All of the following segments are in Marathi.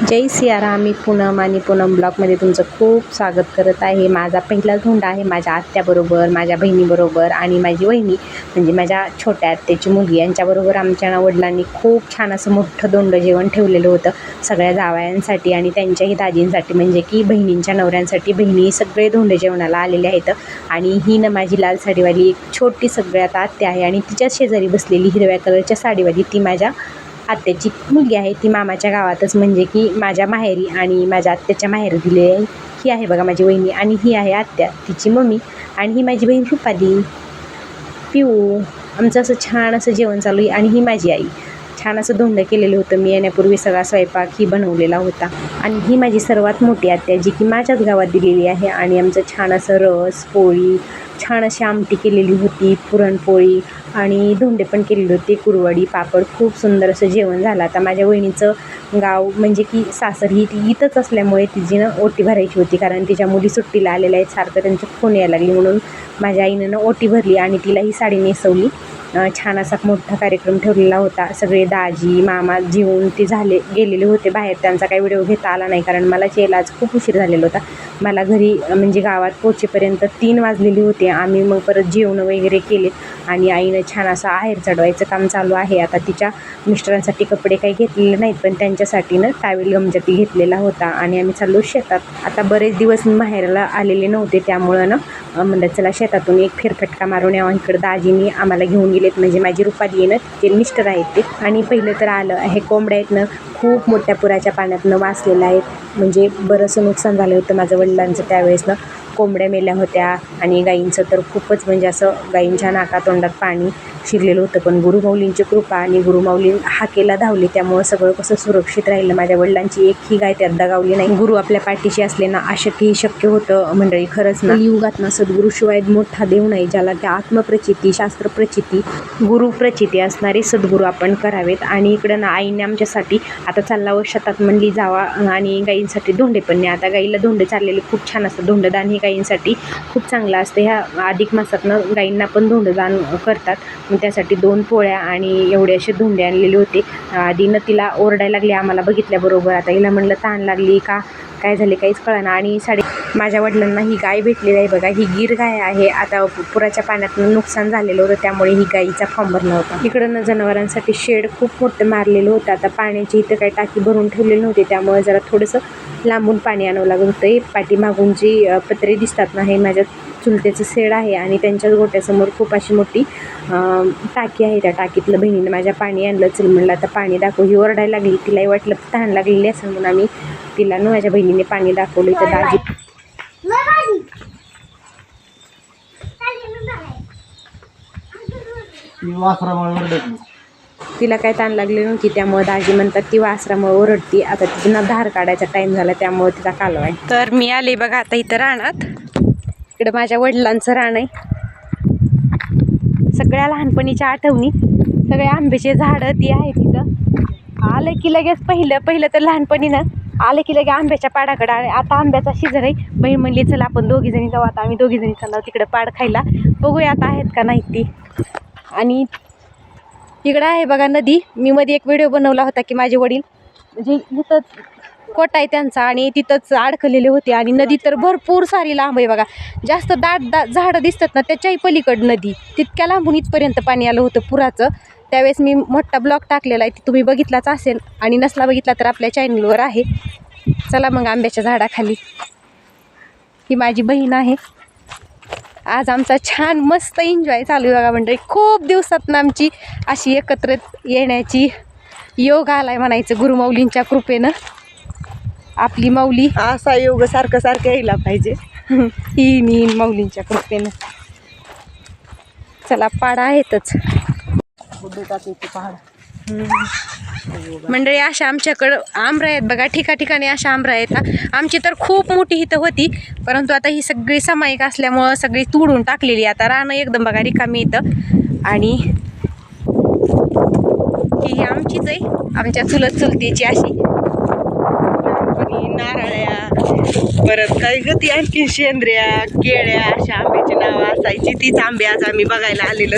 जय सियाराम. मी पूनम आणि पूनम ब्लॉगमध्ये तुमचं खूप स्वागत करत आहे. माझा पहिला धोंडा आहे माझ्या आत्याबरोबर, माझ्या बहिणीबरोबर आणि माझी वहिनी म्हणजे माझ्या छोट्या आत्याची मुलगी यांच्याबरोबर आमच्या वडिलांनी खूप छान असं मोठं धोंडं जेवण ठेवलेलं होतं सगळ्या जावयांसाठी आणि त्यांच्याही दाजींसाठी, म्हणजे की बहिणींच्या नवऱ्यांसाठी. बहिणी सगळे धोंडे जेवणाला आलेले आहेत आणि ही ना माझी लाल साडीवाली एक छोटी सगळ्यात आत्या आहे आणि तिच्या शेजारी बसलेली हिरव्या कलरच्या साडीवाली ती माझ्या आत्याची मुलगी आहे. ती मामाच्या गावातच म्हणजे की माझ्या माहेरी आणि माझ्या आत्याच्या माहेरी दिली आहे. ही आहे बघा माझी वहिनी आणि ही आहे आत्या तिची मम्मी आणि ही माझी बहीण रुपाली पिऊ. आमचं असं छान असं जेवण चालू आहे आणि ही माझी आई. छान असं धोंडं केलेलं होतं. मी येण्यापूर्वी सगळा स्वयंपाक ही बनवलेला होता आणि ही माझी सर्वात मोठी आत्या जी की माझ्याच गावात दिलेली आहे. आणि आमचं छान असं रस पोळी, छान अशी आमटी केलेली होती, पुरणपोळी आणि धोंडे पण केलेले होते, कुरवडी पापड. खूप सुंदर असं जेवण झालं. आता माझ्या वहिनीचं गाव म्हणजे की सासर ही ती इथंच असल्यामुळे तिची ना ओटी भरायची होती, कारण तिच्या मुली सुट्टीला आलेल्या आहेत. सारखं त्यांचं फोन यायला लागली म्हणून माझ्या आईनं ना ओटी भरली आणि तिला ही साडी नेसवली. छान असा मोठा कार्यक्रम ठेवलेला होता. सगळे दाजी मामा जेवून ते गेलेले होते बाहेर. त्यांचा काही व्हिडिओ घेता आला नाही कारण मला यायला आज खूप उशीर झालेला होता. मला घरी म्हणजे गावात पोहोचेपर्यंत 3 वाजलेले होते. आम्ही मग परत जेवण वगैरे केले आणि आईनं छान असं आहेर चढवायचं काम चालू आहे. आता तिच्या मिस्टरांसाठी कपडे काही घेतलेले नाहीत पण त्यांच्यासाठी ना टावेल गमजाती घेतलेला होता आणि आम्ही चाललो शेतात. आता बरेच दिवस माहेरला आलेले नव्हते त्यामुळं ना म्हणलं चला शेतातून एक फेरफटका मारून यावं. इकडं दाजीनी आम्हाला घेऊन गेलेत, म्हणजे माझी रुपाली आहे ना ते मिस्टर आहेत ते. आणि पहिलं तर आलं हे कोंबड्या आहेत ना खूप मोठ्या पुराच्या पाण्यातनं वाचलेल्या आहेत. म्हणजे बरंचसं नुकसान झालं होतं माझ्या वडिलांचं त्यावेळेस ना. कोंबड्या मेल्या होत्या आणि गाईंचं तर खूपच म्हणजे असं गाईंच्या नाकातोंडात पाणी शिरलेलं होतं. पण गुरुमाऊलींची कृपा आणि गुरुमाऊली हाकेला धावली त्यामुळं सगळं कसं सुरक्षित राहिलं. माझ्या वडिलांची एकही गाय त्यात दगावली नाही. गुरु आपल्या पाठीशी असले ना अशक्यही शक्य होतं मंडळी. खरंच ना युगात ना सद्गुरूशिवाय मोठा देव नाही, ज्याला त्या आत्मप्रचिती शास्त्रप्रचिती गुरुप्रचिती असणारे सद्गुरू आपण करावेत. आणि इकडं ना आईने आमच्यासाठी आता चालला व शेतात म्हणली जावा आणि गाईंसाठी धोंडे पण नाही. आता गाईला धोंडे चाललेले खूप छान असतं. धोंडदान हे गाईंसाठी खूप चांगलं असतं. ह्या अधिक मासातनं गाईंना पण धोंडदान करतात. मग त्यासाठी 2 पोळ्या आणि एवढे असे धोंडे आणलेले होते. आधीनं तिला ओरडायला लागली आम्हाला बघितल्याबरोबर. आता हिला म्हणलं ताण लागली का काय झाले काहीच कळना. आणि माझ्या वडिलांना ही गाय भेटलेली आहे बघा, ही गीर गाय आहे. आता पुराच्या पाण्यातून नुकसान झालेलं होतं त्यामुळे ही गाईचा फॉर्म भरला होता. इकडं ना जनावरांसाठी शेड खूप मोठं मारलेलं होतं. आता पाण्याची इथं काही टाकी भरून ठेवलेली नव्हती त्यामुळे जरा थोडंसं लांबून पाणी आणावं लागत होतं. पाठीमागून जी पत्रे दिसतात ना हे माझ्या चुलतेचं शेड आहे आणि त्यांच्याच गोट्यासमोर खूप अशी मोठी टाकी आहे. त्या टाकीतलं बहिणीने माझ्या पाणी आणलं. चल म्हणलं आता पाणी दाखव. ही ओरडायला लागली, तिलाही वाटलं तहान लागलेली असेल म्हणून आम्ही तिला ना माझ्या बहिणीने पाणी दाखवलं. तर दाजी तिला काय ताण लागली नव्हती त्यामुळे दाजी म्हणतात ती वासरामुळे ओरडती. आता तिला धार काढायचा टाईम झाला त्यामुळे तिचा कालवा आहे. तर मी आले बघा आता इथं रानात. इकडं माझ्या वडिलांचं रान आहे. सगळ्या लहानपणीच्या आठवणी, सगळे आंब्याचे झाडं ती आहे तिथं. आलं की लगेच पहिलं तर लहानपणी ना आलं की लगे आंब्याच्या पाडाकडे आले. आता आंब्याचा सीझन आहे. बहीण म्हणली चला आपण दोघीजणी जाऊ. आता आम्ही दोघीजणी चाललो तिकडं पाड खायला. बघूया आता आहेत का नाही ती. आणि इकडं आहे बघा नदी. मी मध्ये एक व्हिडिओ बनवला होता की माझे वडील म्हणजे इथं कोटा आहे त्यांचा आणि तिथंच अडकलेले होते. आणि नदी तर भरपूर सारी लांब आहे बघा. जास्त दाट झाडं दिसतात ना त्याच्याही पलीकड नदी. तितक्या लांबून इथपर्यंत पाणी आलं होतं पुराचं. त्यावेळेस मी मोठा ब्लॉग टाकलेला आहे, ती तुम्ही बघितलाच असेल आणि नसला बघितला तर आपल्या चॅनलवर आहे. चला मग आंब्याच्या झाडाखाली. ही माझी बहीण आहे. आज आमचा छान मस्त एन्जॉय चालू आहे बघा मंडळी. खूप दिवसातनं आमची अशी एकत्रित येण्याची योग आलाय म्हणायचं गुरुमाऊलींच्या कृपेनं. आपली माऊली असा योग सारखं सारखं यायला पाहिजे ही मी माऊलींच्या कृपेनं. चला पाडा आहेतच मंडळी. अशा आमच्याकडं आंबरा आहेत बघा, ठिकाणी अशा आंबरा आहेत. आमची तर खूप मोठी इथं होती परंतु आता ही सगळी सामायिक असल्यामुळं सगळी तोडून टाकलेली. आता रानं एकदम बघा रिकामी इथं. आणि ही आमचीच आहे, आमच्या चुलतीची अशी नारळ्या परत काही गती आणखी शेंद्र्या केळ्या अशा आंब्याची नावं असायची. तीच आंबे आज आम्ही बघायला आलेलो.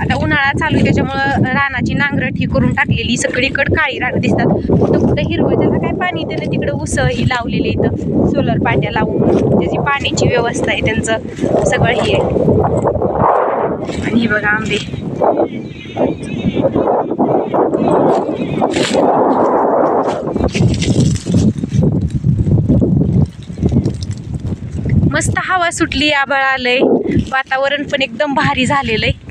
आता उन्हाळा चालू आहे त्याच्यामुळं रानाची नांगरट ही करून टाकलेली, सगळीकडे काळी रानं दिसतात. कुठं कुठं हिरवं, ज्याला काय पाणी त्यानं तिकडं ऊस ही लावलेली इथं सोलर पाट्या लावून त्याची पाण्याची व्यवस्था आहे, त्यांचं सगळं हे आहे. आणि ही बघा आंबे, मस्त हवा सुटली, आभाळ आलंय, वातावरण पण एकदम भारी झालेलं आहे.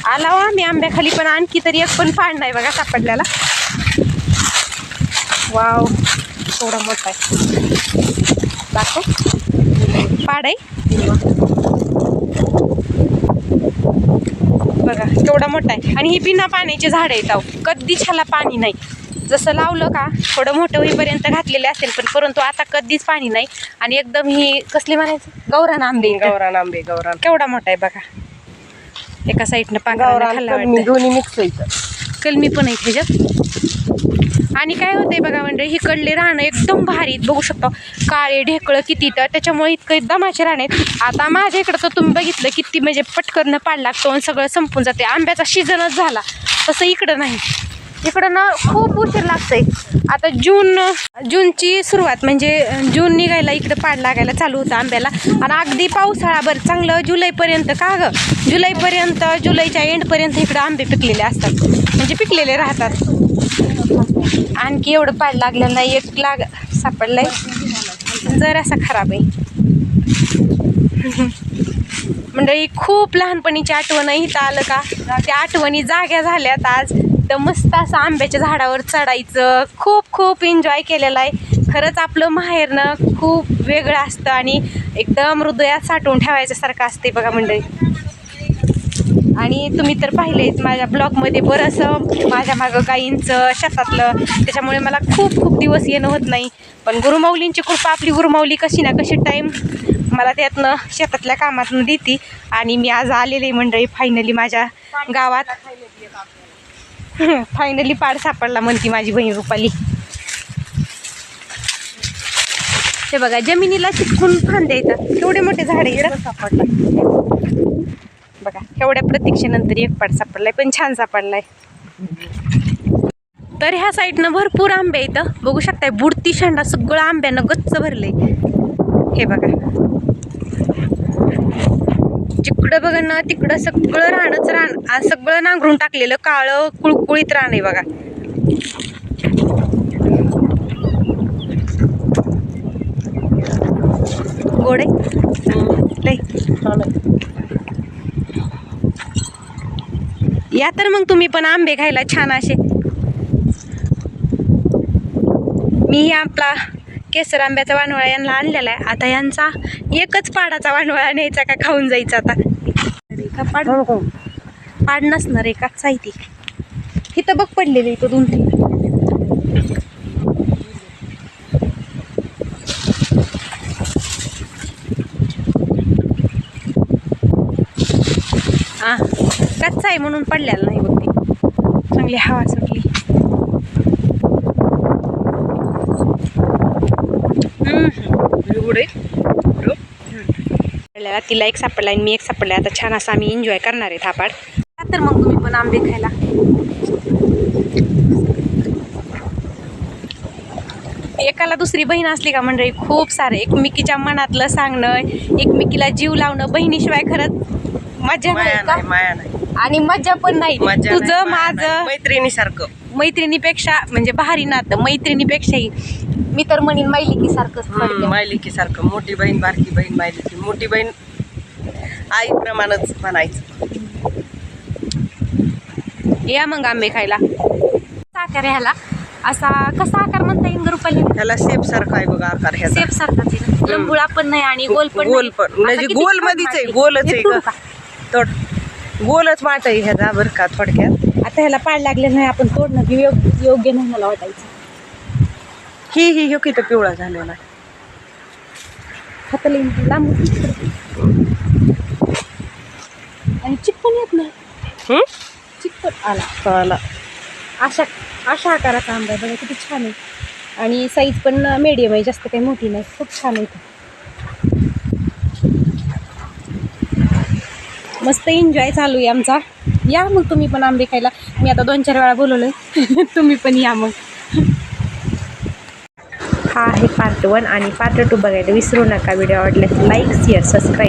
आला वा मी आंब्याखाली, पण आणखी तरी एक पण पाड नाही बघा सापडल्याला. वाव, थोडा मोठा आहे, दाखव, पाड आहे बघा, केवढा मोठा आहे. आणि ही बिना पाण्याचे झाड आहेत, कधीच ह्याला पाणी नाही. जसं लावलं का थोडं मोठं होईपर्यंत घातलेले असेल, पण परंतु आता कधीच पाणी नाही. आणि एकदम ही कसली म्हणायचं, गौरान आंबे, गौरान आंबे, गौरान केवढा मोठा आहे बघा. एका साईडनं गौरान दोन्ही मिक्स आहे, कलमी पण आहे ह्याच्यात. आणि काय होतंय बघा म्हणजे हिकडले राहणं एकदम भारी, बघू शकता काळे ढेकळं किती, तर त्याच्यामुळे इतकं दमाचे राहणे. आता माझ्या इकडं तर तुम्ही बघितलं किती म्हणजे पटकन पाड लागतो आणि सगळं संपून जाते. आंब्याचा सीझनच झाला, तसं इकडं नाही. इकडं ना खूप उशीर लागतंय. आता जूनची सुरुवात म्हणजे जून निघायला इकडं पाड लागायला चालू होतं आंब्याला. आणि अगदी पावसाळा बरं चांगलं जुलैपर्यंत, का गं जुलैपर्यंत, जुलैच्या एंडपर्यंत इकडं आंबे पिकलेले असतात, म्हणजे पिकलेले राहतात. आणखी एवढं पाड लागलेलं नाही, एक सापडलाय जरासा खराब आहे. म्हणजे खूप लहानपणीची आठवण इथं आलं का त्या आठवणी जाग्या झाल्यात आज. तर मस्त असं आंब्याच्या झाडावर चढायचं, खूप खूप एन्जॉय केलेला आहे. खरंच आपलं माहेरनं खूप वेगळं असतं आणि एकदम हृदयात साठवून ठेवायच्यासारखं असते बघा मंडळी. आणि तुम्ही तर पाहिलेच माझ्या ब्लॉगमध्ये बरंचसं माझ्या मागं गाईंचं शेतातलं, त्याच्यामुळे मला खूप खूप दिवस येणं होत नाही. पण गुरुमाऊलींची कृपा, आपली गुरुमाऊली कशी ना कशी टाईम मला त्यातनं शेतातल्या कामातून देते. आणि मी आज आलेले मंडळी फायनली माझ्या गावात. फायनली पाड सापडला म्हणती माझी बहीण रुपाली. ते बघा जमिनीला चिटकून फांद्या येतात, केवढे मोठे झाड आहे सापडला बघा. केवढ्या प्रतीक्षेनंतर एक पाड सापडलाय, पण छान सापडलाय. तर ह्या साईडनं भरपूर आंबे येतं, बघू शकताय. बुडती शेंडा सगळं आंब्यानं गच्च भरलंय. हे बघा जिकडं बघा ना तिकडं सगळं रानच रान, सगळं नांगरून टाकलेलं काळं कुळकुळीत रान आहे बघा. गोड आहे या. तर मग तुम्ही पण आंबे खायला छान असे. मी आपला केसर आंब्याचा वानवळा यांना आणलेला आहे. आता यांचा एकच पाडाचा वानवळा न्यायचा का खाऊन जायचा. आता पाड नसणार आहे का साहिती इथं बघ पडलेलं इथं 2-3. कच्चा आहे म्हणून पडलेला नाही बघ, ती चांगली हवा सुटली. तिला एक सापडला आणि मी एक सापडला. आता छान असा आम्ही एन्जॉय करणार आहे थापाड. तर मग तुम्ही पण आंबे खायला. एकाला दुसरी बहीण असली का मंडळी खूप सारं एकमेकीच्या मनातलं सांगणं, एकमेकीला जीव लावणं. बहिणीशिवाय खरंच मजा नाही, माया नाही आणि मजा पण नाही. तुझं माझं मैत्रिणीसारखं, मैत्रिणीपेक्षा म्हणजे भारी नातं, मैत्रिणीपेक्षाही मी तर म्हणेन मायलिकी सारखं. मायलिकी सारखं. मोठी बहीण बारकी बहीण मायलिकी. मोठी बहीण आईप्रमाणेच म्हणायचं. या मग आंबे खायला. आकार ह्याला असा कसा आकार म्हणता येईल रुपाली? ह्याला सेप सारखा आहे बघा आकार. ह्याचा सेप सारखाच आहे, लंबुळा पण नाही आणि गोल पण गोल पण म्हणजे गोल मध्येच आहे, गोलच आहे, गोलच वाट आहे ह्याचा बरं का थोडक्यात. आता ह्याला पाड लागले नाही, आपण तोडणं योग्य नाही मला वाटायचं. ही किती पिवळा झालेला हाताला लांब आणि चिकपण येत नाही. चिकपण आला. अशा आकाराचा आंबा आहे बघा, किती छान आहे. आणि साईज पण मीडियम आहे, जास्त काही मोठी नाही, खूप छान आहे. मस्त एन्जॉय चालू आहे आमचा. या मग तुम्ही पण आंबे खायला. मी आता 2-4 वेळा बोलवलंय तुम्ही पण या मग. हा आहे पार्ट 1 आणि पार्ट 2 बघायला विसरू नका. व्हिडिओ आवडल्यास लाईक शेअर सबस्क्राईब